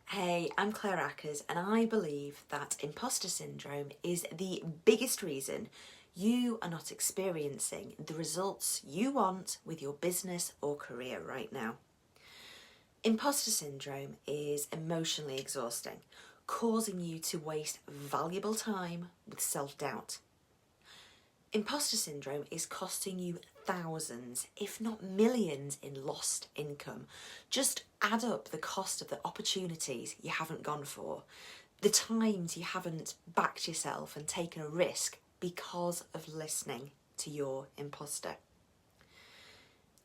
Hey, I'm Claire Ackers, and I believe that imposter syndrome is the biggest reason you are not experiencing the results you want with your business or career right now. Imposter syndrome is emotionally exhausting, causing you to waste valuable time with self-doubt. Imposter syndrome is costing you thousands, if not millions, in lost income. Just add up the cost of the opportunities you haven't gone for, the times you haven't backed yourself and taken a risk because of listening to your imposter.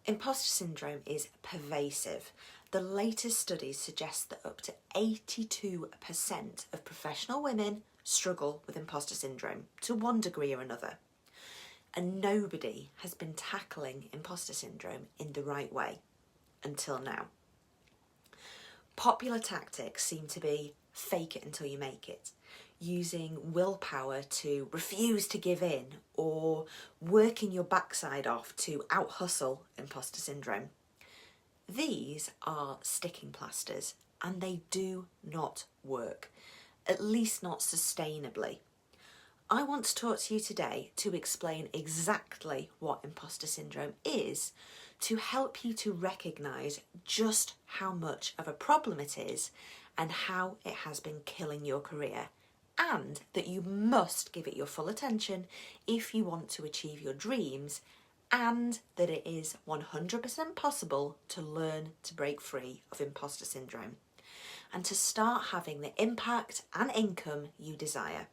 Imposter syndrome is pervasive. The latest studies suggest that up to 82% of professional women struggle with imposter syndrome to one degree or another. And nobody has been tackling imposter syndrome in the right way until now. Popular tactics seem to be fake it until you make it, using willpower to refuse to give in, or working your backside off to out-hustle imposter syndrome. These are sticking plasters, and they do not work, at least not sustainably. I want to talk to you today to explain exactly what imposter syndrome is, to help you to recognise just how much of a problem it is and how it has been killing your career, and that you must give it your full attention if you want to achieve your dreams, and that it is 100% possible to learn to break free of imposter syndrome and to start having the impact and income you desire.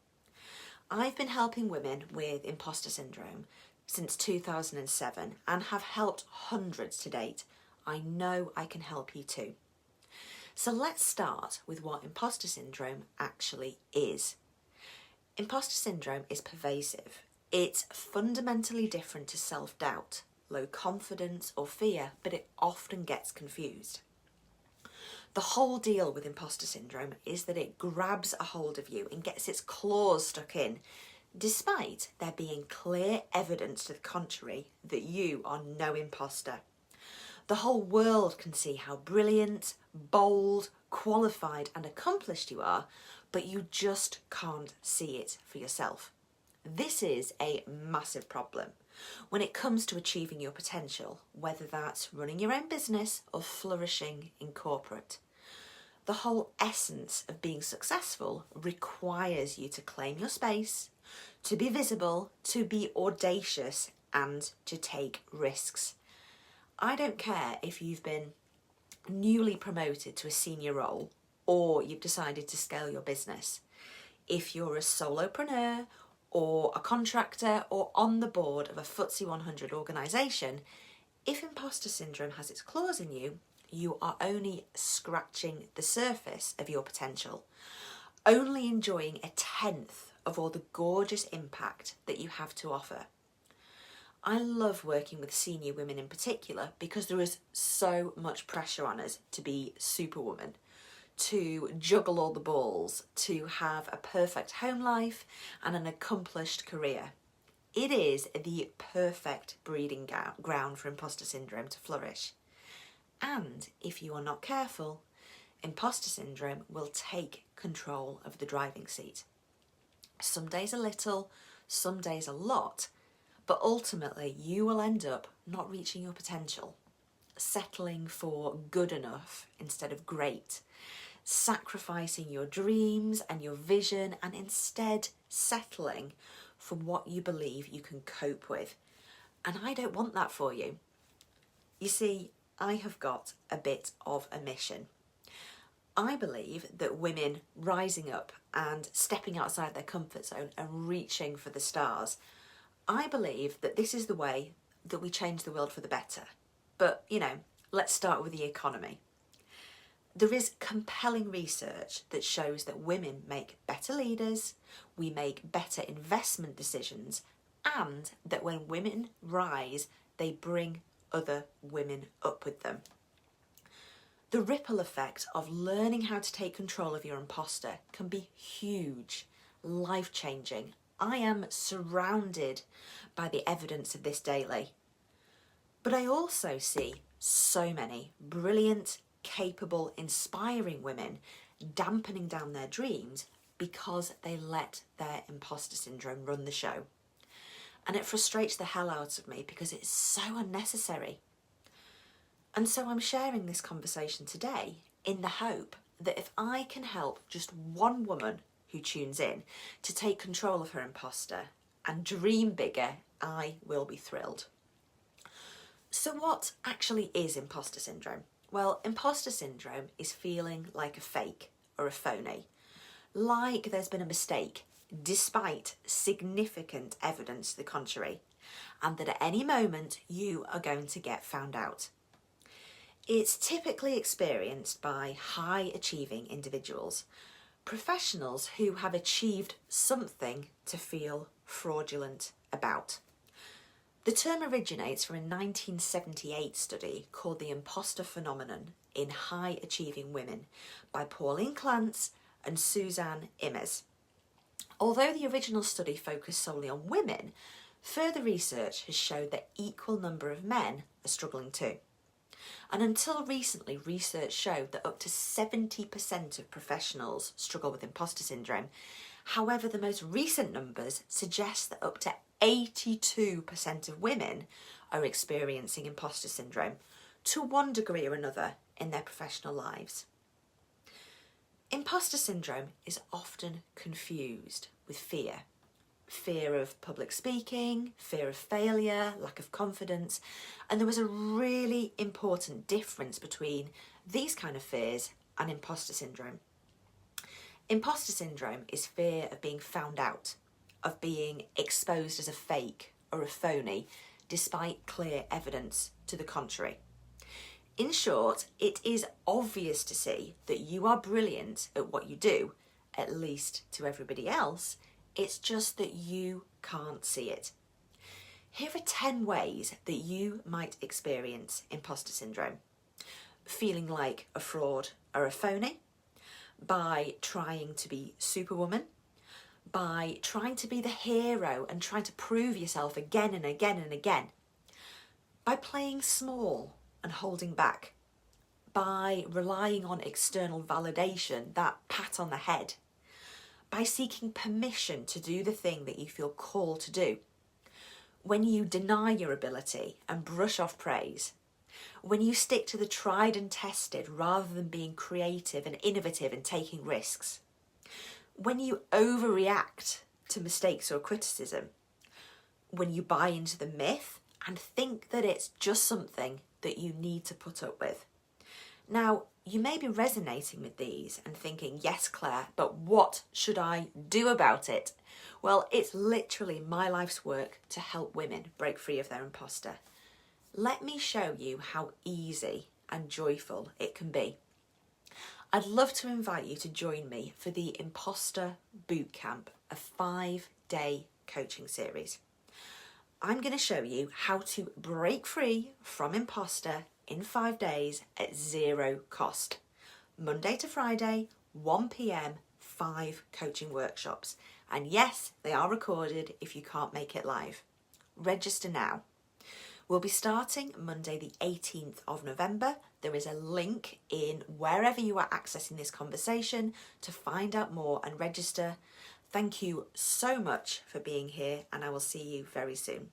I've been helping women with imposter syndrome since 2007 and have helped hundreds to date. I know I can help you too. So let's start with what imposter syndrome actually is. Imposter syndrome is pervasive. It's fundamentally different to self-doubt, low confidence or fear, but it often gets confused. The whole deal with imposter syndrome is that it grabs a hold of you and gets its claws stuck in, despite there being clear evidence to the contrary that you are no imposter. The whole world can see how brilliant, bold, qualified and accomplished you are, but you just can't see it for yourself. This is a massive problem when it comes to achieving your potential, whether that's running your own business or flourishing in corporate. The whole essence of being successful requires you to claim your space, to be visible, to be audacious, and to take risks. I don't care if you've been newly promoted to a senior role or you've decided to scale your business. If you're a solopreneur or a contractor or on the board of a FTSE 100 organisation, if imposter syndrome has its claws in you, you are only scratching the surface of your potential, only enjoying a tenth of all the gorgeous impact that you have to offer. I love working with senior women in particular because there is so much pressure on us to be superwoman, to juggle all the balls, to have a perfect home life and an accomplished career. It is the perfect breeding ground for imposter syndrome to flourish. And if you are not careful, imposter syndrome will take control of the driving seat. Some days a little, some days a lot, but ultimately you will end up not reaching your potential, settling for good enough instead of great, sacrificing your dreams and your vision and instead settling for what you believe you can cope with. And I don't want that for you. You see, I have got a bit of a mission. I believe that women rising up and stepping outside their comfort zone and reaching for the stars, I believe that this is the way that we change the world for the better. But, let's start with the economy. There is compelling research that shows that women make better leaders, we make better investment decisions, and that when women rise, they bring other women up with them. The ripple effect of learning how to take control of your imposter can be huge, life-changing. I am surrounded by the evidence of this daily. But I also see so many brilliant, capable, inspiring women dampening down their dreams because they let their imposter syndrome run the show. And it frustrates the hell out of me because it's so unnecessary. And so I'm sharing this conversation today in the hope that if I can help just one woman who tunes in to take control of her imposter and dream bigger, I will be thrilled. So what actually is imposter syndrome? Well, imposter syndrome is feeling like a fake or a phony, like there's been a mistake despite significant evidence to the contrary, and that at any moment you are going to get found out. It's typically experienced by high achieving individuals, professionals who have achieved something to feel fraudulent about. The term originates from a 1978 study called the Imposter Phenomenon in High Achieving Women by Pauline Clance and Suzanne Immers. Although the original study focused solely on women, further research has showed that equal number of men are struggling too. And until recently, research showed that up to 70% of professionals struggle with imposter syndrome. However, the most recent numbers suggest that up to 82% of women are experiencing imposter syndrome to one degree or another in their professional lives. Imposter syndrome is often confused with fear. Fear of public speaking, fear of failure, lack of confidence, and there was a really important difference between these kind of fears and imposter syndrome. Imposter syndrome is fear of being found out, of being exposed as a fake or a phony, despite clear evidence to the contrary. In short, it is obvious to see that you are brilliant at what you do, at least to everybody else. It's just that you can't see it. Here are 10 ways that you might experience imposter syndrome. Feeling like a fraud or a phony, by trying to be Superwoman, by trying to be the hero and trying to prove yourself again and again and again, by playing small and holding back, by relying on external validation, that pat on the head, by seeking permission to do the thing that you feel called to do, when you deny your ability and brush off praise, when you stick to the tried and tested rather than being creative and innovative and taking risks, when you overreact to mistakes or criticism, when you buy into the myth and think that it's just something that you need to put up with. Now, you may be resonating with these and thinking, yes, Claire, but what should I do about it? Well, it's literally my life's work to help women break free of their imposter. Let me show you how easy and joyful it can be. I'd love to invite you to join me for the Imposter Bootcamp, a 5-day coaching series. I'm going to show you how to break free from imposter in 5 days at 0 cost. Monday to Friday, 1 p.m, 5 coaching workshops. And yes, they are recorded if you can't make it live. Register now. We'll be starting Monday the 18th of November. There is a link in wherever you are accessing this conversation to find out more and register. Thank you so much for being here, and I will see you very soon.